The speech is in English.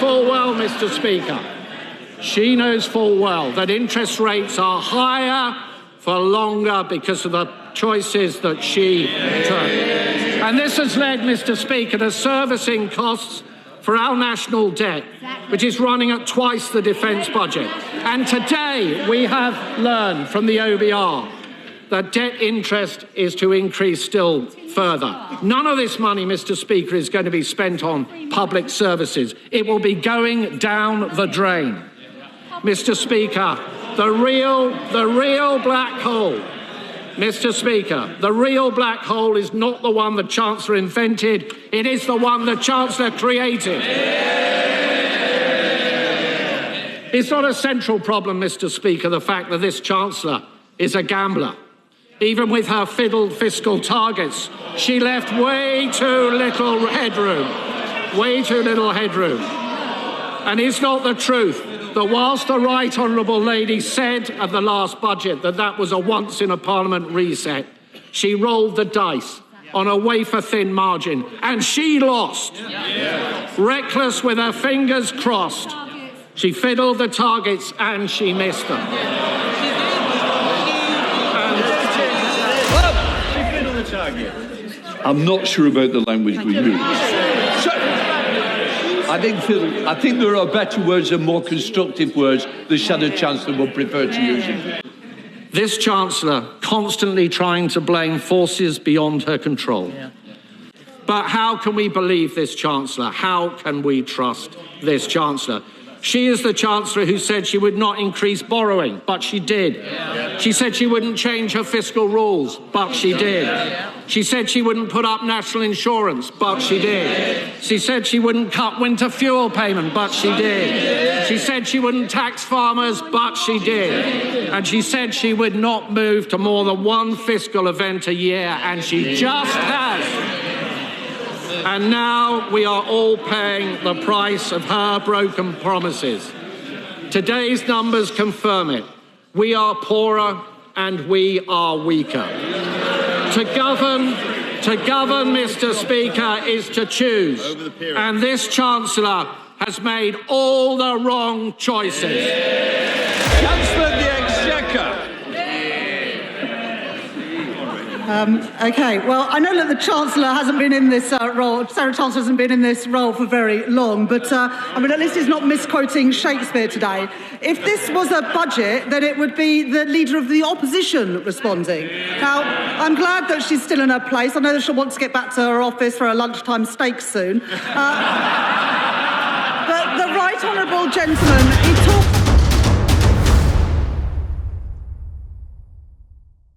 full well, Mr. Speaker, she knows full well that interest rates are higher for longer because of the choices that she took. And this has led, Mr. Speaker, to servicing costs for our national debt, which is running at twice the defence budget. And today we have learned from the OBR that debt interest is to increase still further. None of this money, Mr. Speaker, is going to be spent on public services. It will be going down the drain. Mr. Speaker, the real black hole, Mr. Speaker, the real black hole is not the one the Chancellor invented, it is the one the Chancellor created. It's not a central problem, Mr. Speaker, the fact that this Chancellor is a gambler. Even with her fiddled fiscal targets, she left way too little headroom. And it's not the truth that whilst the Right Honourable Lady said at the last budget that that was a once-in-a-Parliament reset, she rolled the dice on a wafer-thin margin, and she lost. Reckless with her fingers crossed, she fiddled the targets and she missed them. I'm not sure about the language we use. I think there are better words and more constructive words the Shadow Chancellor would prefer to use. This Chancellor constantly trying to blame forces beyond her control. But how can we believe this Chancellor? How can we trust this Chancellor? She is the Chancellor who said she would not increase borrowing, but she did. She said she wouldn't change her fiscal rules, but she did. She said she wouldn't put up national insurance, but she did. She said she wouldn't cut winter fuel payment, but she did. She said she wouldn't tax farmers, but she did. And she said she would not move to more than one fiscal event a year, and she just has. And now we are all paying the price of her broken promises. Today's numbers confirm it. We are poorer and we are weaker. To govern, Mr. Speaker, is to choose. And this Chancellor has made all the wrong choices. Chancellor of the Exchequer. OK, well, I know that the Chancellor hasn't been in this role, Sarah Chancellor hasn't been in this role for very long, but, I mean, at least he's not misquoting Shakespeare today. If this was a budget, then it would be the Leader of the Opposition responding. Now, I'm glad that she's still in her place. I know that she'll want to get back to her office for a lunchtime steak soon. But the Right Honourable Gentleman, he talked